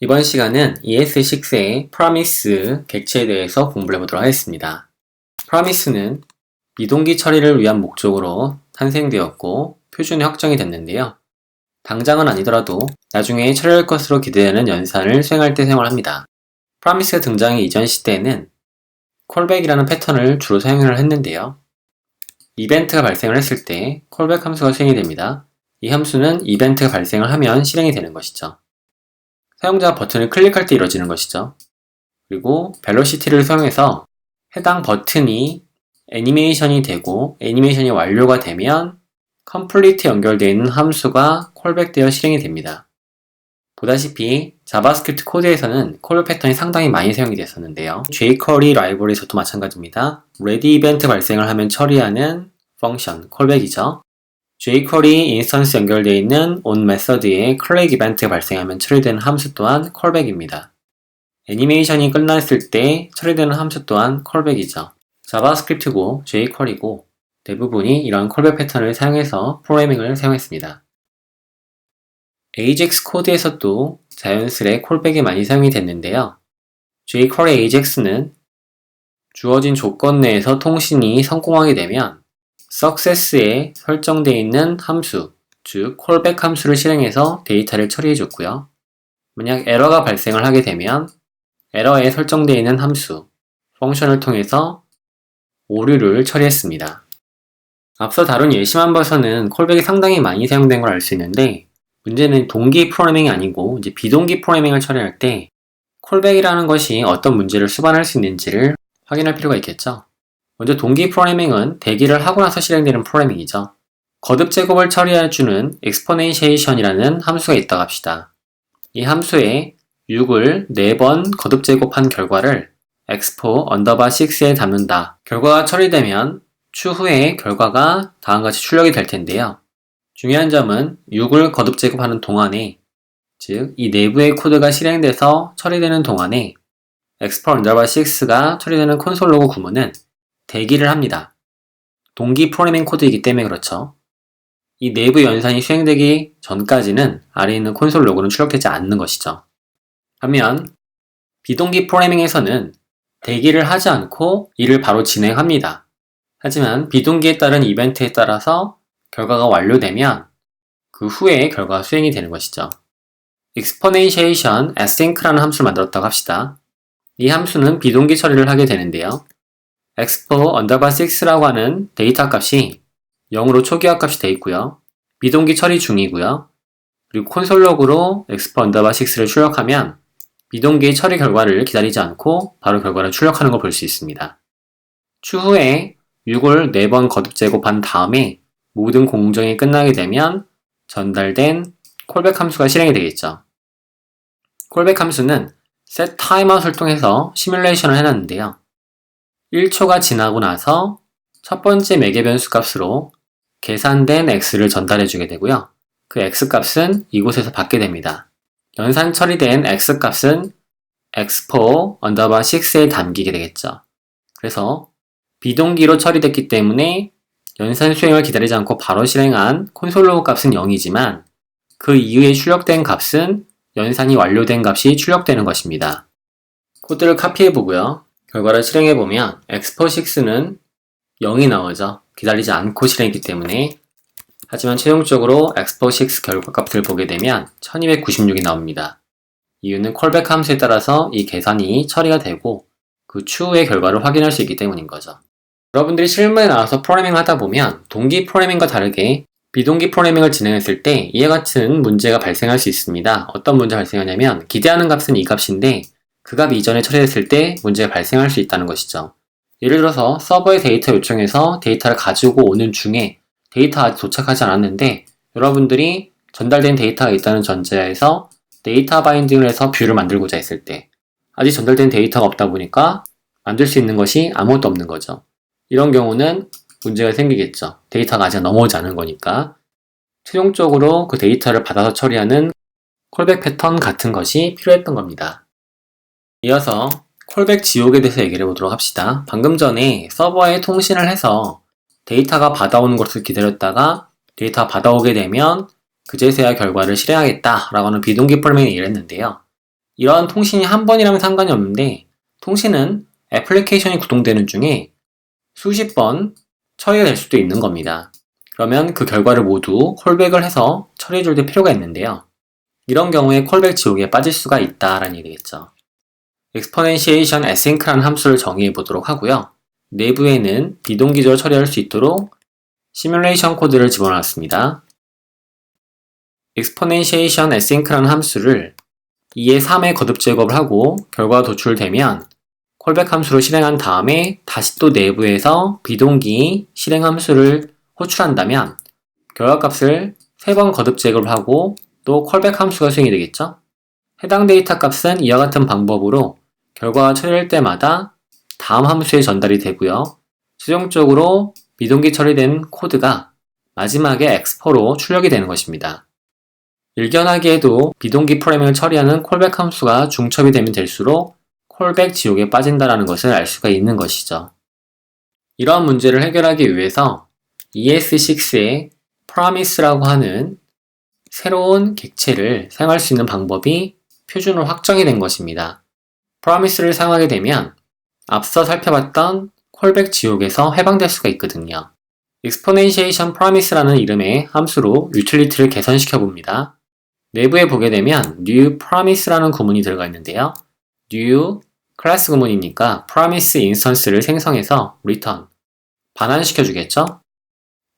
이번 시간은 ES6의 promise 객체에 대해서 공부를 해보도록 하겠습니다. promise는 미동기 처리를 위한 목적으로 탄생되었고 표준에 확정이 됐는데요. 당장은 아니더라도 나중에 처리할 것으로 기대되는 연산을 수행할 때 사용을 합니다. promise가 등장하기 이전 시대에는 callback이라는 패턴을 주로 사용을 했는데요. 이벤트가 발생을 했을 때 callback 함수가 수행이 됩니다. 이 함수는 이벤트가 발생을 하면 실행이 되는 것이죠. 사용자가 버튼을 클릭할 때 이루어지는 것이죠. 그리고 벨로시티를 사용해서 해당 버튼이 애니메이션이 되고 애니메이션이 완료가 되면 컴플리트 연결되어 있는 함수가 콜백되어 실행이 됩니다. 보다시피 자바스크립트 코드에서는 콜백 패턴이 상당히 많이 사용이 됐었는데요. jQuery 라이브러리에서도 마찬가지입니다. ready 이벤트 발생을 하면 처리하는 펑션, 콜백이죠. jQuery 인스턴스 연결되어 있는 on 메서드에 클릭 이벤트가 발생하면 처리되는 함수 또한 callback입니다. 애니메이션이 끝났을 때 처리되는 함수 또한 callback이죠. 자바스크립트고 jQuery고 대부분이 이런 callback 패턴을 사용해서 프로그래밍을 사용했습니다. AJAX 코드에서도 자연스레 callback이 많이 사용이 됐는데요. jQuery AJAX는 주어진 조건 내에서 통신이 성공하게 되면 success에 설정되어 있는 함수, 즉 callback 함수를 실행해서 데이터를 처리해 줬고요. 만약 에러가 발생을 하게 되면 에러에 설정되어 있는 함수, 펑션을 통해서 오류를 처리했습니다. 앞서 다룬 예시만 봐서는 callback이 상당히 많이 사용된 걸 알 수 있는데 문제는 동기 프로그래밍이 아니고 이제 비동기 프로그래밍을 처리할 때 callback이라는 것이 어떤 문제를 수반할 수 있는지를 확인할 필요가 있겠죠. 먼저 동기 프로그래밍은 대기를 하고 나서 실행되는 프로그래밍이죠. 거듭 제곱을 처리해주는 exponentiation이라는 함수가 있다고 합시다. 이 함수에 6을 4번 거듭 제곱한 결과를 expo_6에 담는다. 결과가 처리되면 추후에 결과가 다음같이 출력이 될 텐데요. 중요한 점은 6을 거듭 제곱하는 동안에, 즉 이 내부의 코드가 실행돼서 처리되는 동안에 expo_6가 처리되는 콘솔 로그 구문은 대기를 합니다. 동기 프로그래밍 코드이기 때문에 그렇죠. 이 내부 연산이 수행되기 전까지는 아래에 있는 콘솔 로그는 출력되지 않는 것이죠. 반면 비동기 프로그래밍에서는 대기를 하지 않고 일을 바로 진행합니다. 하지만 비동기에 따른 이벤트에 따라서 결과가 완료되면 그 후에 결과가 수행이 되는 것이죠. exponentiation async라는 함수를 만들었다고 합시다. 이 함수는 비동기 처리를 하게 되는데요. expo_6라고 하는 데이터 값이 0으로 초기화 값이 되어 있고요. 비동기 처리 중이고요. 그리고 콘솔 로그로 expo_6를 출력하면 비동기의 처리 결과를 기다리지 않고 바로 결과를 출력하는 걸 볼 수 있습니다. 추후에 6을 4번 거듭 제곱한 다음에 모든 공정이 끝나게 되면 전달된 callback 함수가 실행이 되겠죠. callback 함수는 set timeout을 통해서 시뮬레이션을 해놨는데요. 1초가 지나고 나서 첫 번째 매개 변수 값으로 계산된 x를 전달해 주게 되고요. 그 x 값은 이곳에서 받게 됩니다. 연산 처리된 x 값은 expo_6에 담기게 되겠죠. 그래서 비동기로 처리됐기 때문에 연산 수행을 기다리지 않고 바로 실행한 콘솔 로그 값은 0이지만 그 이후에 출력된 값은 연산이 완료된 값이 출력되는 것입니다. 코드를 카피해 보고요. 결과를 실행해 보면 expo6는 0이 나오죠. 기다리지 않고 실행했기 때문에. 하지만 최종적으로 expo6 결과값을 보게 되면 1296이 나옵니다. 이유는 callback 함수에 따라서 이 계산이 처리가 되고 그 추후의 결과를 확인할 수 있기 때문인 거죠. 여러분들이 실무에 나와서 프로그래밍을 하다 보면 동기 프로그래밍과 다르게 비동기 프로그래밍을 진행했을 때 이와 같은 문제가 발생할 수 있습니다. 어떤 문제가 발생하냐면 기대하는 값은 이 값인데 그 값이 이전에 처리했을 때 문제가 발생할 수 있다는 것이죠. 예를 들어서 서버에 데이터 요청해서 데이터를 가지고 오는 중에 데이터가 아직 도착하지 않았는데 여러분들이 전달된 데이터가 있다는 전제하에서 데이터 바인딩을 해서 뷰를 만들고자 했을 때 아직 전달된 데이터가 없다 보니까 만들 수 있는 것이 아무것도 없는 거죠. 이런 경우는 문제가 생기겠죠. 데이터가 아직 넘어오지 않은 거니까. 최종적으로 그 데이터를 받아서 처리하는 콜백 패턴 같은 것이 필요했던 겁니다. 이어서 콜백 지옥에 대해서 얘기를 해보도록 합시다. 방금 전에 서버에 통신을 해서 데이터가 받아오는 것을 기다렸다가 데이터가 받아오게 되면 그제서야 결과를 실행하겠다라고 하는 비동기 프로그래밍을 얘기를 했는데요. 이런 통신이 한 번이라면 상관이 없는데 통신은 애플리케이션이 구동되는 중에 수십 번 처리가 될 수도 있는 겁니다. 그러면 그 결과를 모두 콜백을 해서 처리해줄 필요가 있는데요. 이런 경우에 콜백 지옥에 빠질 수가 있다라는 얘기겠죠. exponentiation async라는 함수를 정의해 보도록 하고요. 내부에는 비동기적으로 처리할 수 있도록 시뮬레이션 코드를 집어넣었습니다. exponentiation async라는 함수를 2의 3의 거듭 제곱을 하고 결과가 도출되면 콜백 함수로 실행한 다음에 다시 또 내부에서 비동기 실행 함수를 호출한다면 결과값을 3번 거듭 제곱을 하고 또 콜백 함수가 수행이 되겠죠. 해당 데이터 값은 이와 같은 방법으로 결과가 처리할 때마다 다음 함수에 전달이 되고요. 최종적으로 비동기 처리된 코드가 마지막에 expor로 출력이 되는 것입니다. 일견하기에도 비동기 프로그래밍을 처리하는 콜백 함수가 중첩이 되면 될수록 콜백 지옥에 빠진다는 것을 알 수가 있는 것이죠. 이러한 문제를 해결하기 위해서 ES6의 promise라고 하는 새로운 객체를 사용할 수 있는 방법이 표준으로 확정이 된 것입니다. promise를 사용하게 되면 앞서 살펴봤던 콜백 지옥에서 해방될 수가 있거든요. exponentiation promise라는 이름의 함수로 유틸리티를 개선시켜 봅니다. 내부에 보게 되면 new promise라는 구문이 들어가 있는데요. new 클래스 구문이니까 promise instance를 생성해서 return 반환시켜 주겠죠.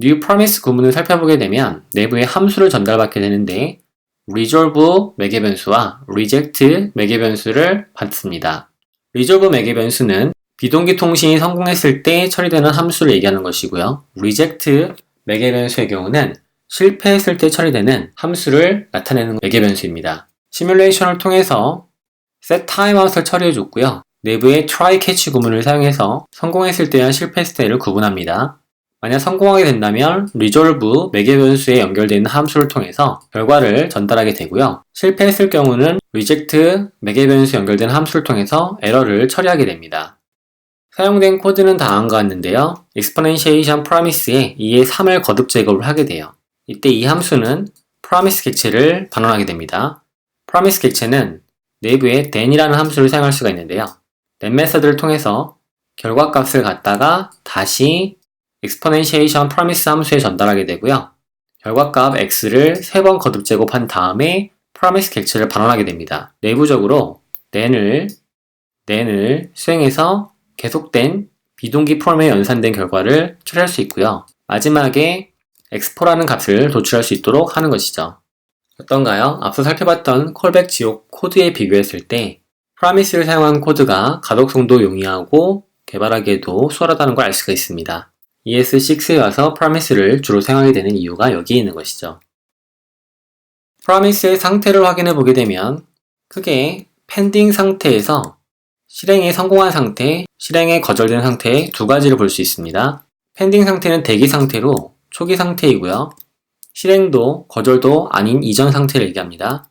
new promise 구문을 살펴보게 되면 내부에 함수를 전달받게 되는데 resolve 매개 변수와 reject 매개 변수를 받습니다. resolve 매개 변수는 비동기 통신이 성공했을 때 처리되는 함수를 얘기하는 것이고요. reject 매개 변수의 경우는 실패했을 때 처리되는 함수를 나타내는 매개 변수입니다. 시뮬레이션을 통해서 set timeout을 처리해 줬고요. 내부에 try catch 구문을 사용해서 성공했을 때와 실패했을 때를 구분합니다. 만약 성공하게 된다면 resolve 매개 변수에 연결되어 있는 함수를 통해서 결과를 전달하게 되고요. 실패했을 경우는 reject 매개 변수에 연결된 함수를 통해서 에러를 처리하게 됩니다. 사용된 코드는 다음과 같는데요. exponentiation promise에 2의 3을 거듭 제곱을 하게 돼요. 이때 이 함수는 promise 객체를 반환하게 됩니다. promise 객체는 내부에 then이라는 함수를 사용할 수가 있는데요. then 메서드를 통해서 결과값을 갖다가 다시 exponentiation promise 함수에 전달하게 되고요. 결과값 x를 3번 거듭 제곱한 다음에 promise 객체를 반환하게 됩니다. 내부적으로 then을 수행해서 계속된 비동기 프로그램에 연산된 결과를 처리할 수 있고요. 마지막에 expor라는 값을 도출할 수 있도록 하는 것이죠. 어떤가요? 앞서 살펴봤던 콜백 지옥 코드에 비교했을 때 promise를 사용한 코드가 가독성도 용이하고 개발하기에도 수월하다는 걸 알 수가 있습니다. ES6에 와서 promise를 주로 사용하게 되는 이유가 여기에 있는 것이죠. promise의 상태를 확인해 보게 되면 크게 pending 상태에서 실행에 성공한 상태, 실행에 거절된 상태 두 가지를 볼 수 있습니다. pending 상태는 대기 상태로 초기 상태이고요. 실행도 거절도 아닌 이전 상태를 얘기합니다.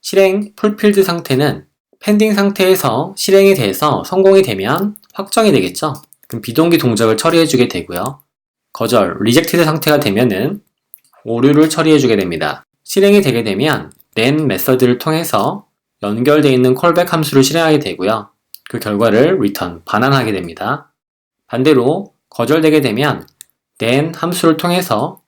실행 fulfilled 상태는 pending 상태에서 실행이 돼서 성공이 되면 확정이 되겠죠. 그럼 비동기 동작을 처리해주게 되고요. 거절 rejected 상태가 되면은 오류를 처리해주게 됩니다. 실행이 되게 되면 then 메서드를 통해서 연결되어 있는 callback 함수를 실행하게 되고요. 그 결과를 return 반환하게 됩니다. 반대로 거절되게 되면 then 함수를 통해서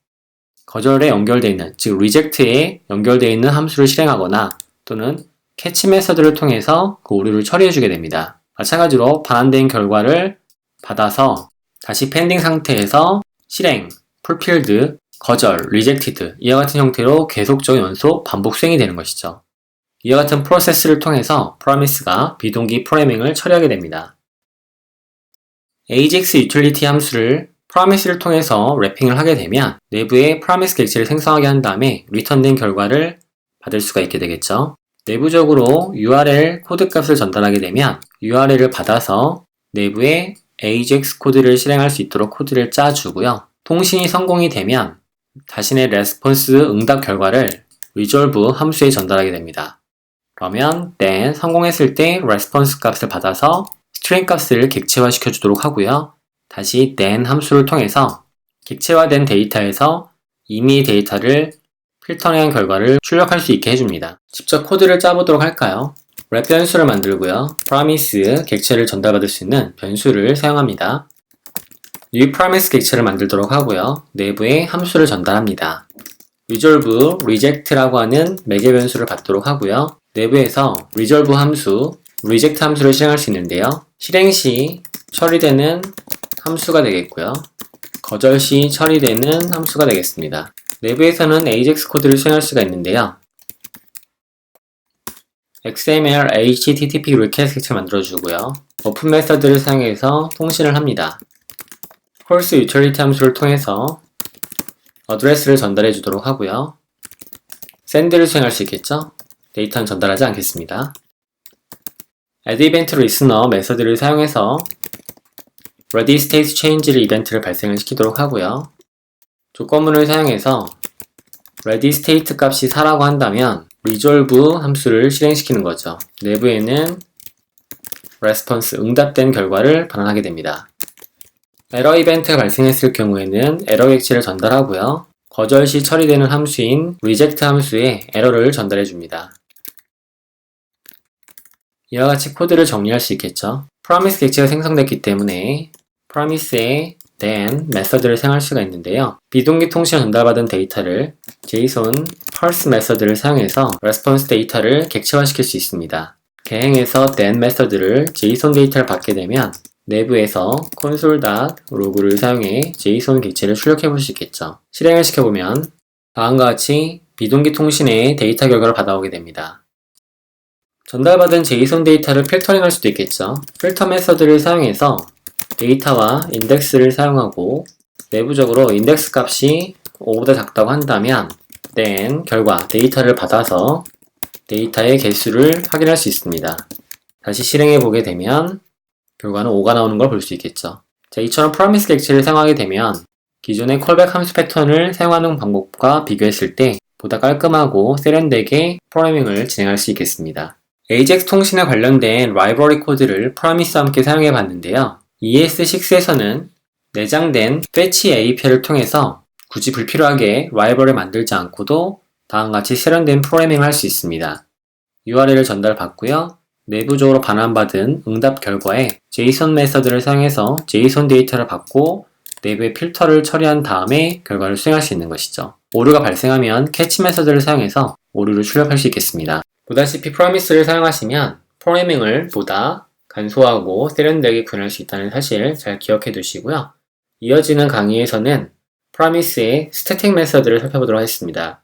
거절에 연결되어 있는, 즉 reject에 연결되어 있는 함수를 실행하거나 또는 catch 메서드를 통해서 그 오류를 처리해주게 됩니다. 마찬가지로 반환된 결과를 받아서 다시 pending 상태에서 실행, fulfilled, 거절, rejected 이와 같은 형태로 계속적인 연속 반복 수행이 되는 것이죠. 이와 같은 프로세스를 통해서 promise가 비동기 프로그래밍을 처리하게 됩니다. ajax utility 함수를 promise를 통해서 래핑을 하게 되면 내부에 promise 객체를 생성하게 한 다음에 return된 결과를 받을 수가 있게 되겠죠. 내부적으로 URL 코드 값을 전달하게 되면 URL을 받아서 내부에 ajax 코드를 실행할 수 있도록 코드를 짜주고요. 통신이 성공이 되면 자신의 레스폰스 응답 결과를 resolve 함수에 전달하게 됩니다. 그러면 then 성공했을 때 response 값을 받아서 string 값을 객체화 시켜주도록 하고요. 다시 then 함수를 통해서 객체화된 데이터에서 임의 데이터를 필터링한 결과를 출력할 수 있게 해줍니다. 직접 코드를 짜보도록 할까요? 랩 변수를 만들고요. promise 객체를 전달받을 수 있는 변수를 사용합니다. new promise 객체를 만들도록 하고요. 내부에 함수를 전달합니다. resolve reject라고 하는 매개 변수를 받도록 하고요. 내부에서 resolve 함수, reject 함수를 실행할 수 있는데요. 실행 시 처리되는 함수가 되겠고요. 거절 시 처리되는 함수가 되겠습니다. 내부에서는 AJAX 코드를 수행할 수가 있는데요. XML HTTP request 객체 만들어주고요. 오픈 메서드를 사용해서 통신을 합니다. 콜스 유틸리티 함수를 통해서 어드레스를 전달해 주도록 하고요. send를 수행할 수 있겠죠? 데이터는 전달하지 않겠습니다. add event listener 메서드를 사용해서 ready state change를 이벤트를 발생을 시키도록 하고요. 조건문을 사용해서 ready state 값이 4라고 한다면 resolve 함수를 실행시키는 거죠. 내부에는 response 응답된 결과를 반환하게 됩니다. 에러 이벤트가 발생했을 경우에는 에러 객체를 전달하고요. 거절 시 처리되는 함수인 reject 함수에 에러를 전달해 줍니다. 이와 같이 코드를 정리할 수 있겠죠. promise 객체가 생성됐기 때문에 promise에 then 메서드를 사용할 수가 있는데요. 비동기 통신을 전달받은 데이터를 JSON parse 메서드를 사용해서 response 데이터를 객체화시킬 수 있습니다. 개행에서 then 메서드를 JSON 데이터를 받게 되면 내부에서 console.log를 사용해 JSON 객체를 출력해 볼 수 있겠죠. 실행을 시켜보면 다음과 같이 비동기 통신의 데이터 결과를 받아오게 됩니다. 전달받은 JSON 데이터를 필터링 할 수도 있겠죠. 필터 메서드를 사용해서 데이터와 인덱스를 사용하고 내부적으로 인덱스 값이 5보다 작다고 한다면 then 결과 데이터를 받아서 데이터의 개수를 확인할 수 있습니다. 다시 실행해 보게 되면 결과는 5가 나오는 걸 볼 수 있겠죠. 자, 이처럼 promise 객체를 사용하게 되면 기존의 callback 함수 패턴을 사용하는 방법과 비교했을 때 보다 깔끔하고 세련되게 프로그래밍을 진행할 수 있겠습니다. AJAX 통신에 관련된 라이브러리 코드를 promise와 함께 사용해 봤는데요. ES6에서는 내장된 fetch API를 통해서 굳이 불필요하게 라이브러리를 만들지 않고도 다음과 같이 세련된 프로그래밍을 할 수 있습니다. URL을 전달받고요. 내부적으로 반환받은 응답 결과에 JSON 메서드를 사용해서 JSON 데이터를 받고 내부의 필터를 처리한 다음에 결과를 수행할 수 있는 것이죠. 오류가 발생하면 캐치 메서드를 사용해서 오류를 출력할 수 있겠습니다. 보다시피 promise를 사용하시면 프로그래밍을 보다 간소하고 세련되게 구현할 수 있다는 사실 잘 기억해 두시고요. 이어지는 강의에서는 promise의 스태틱 메서드를 살펴보도록 하겠습니다.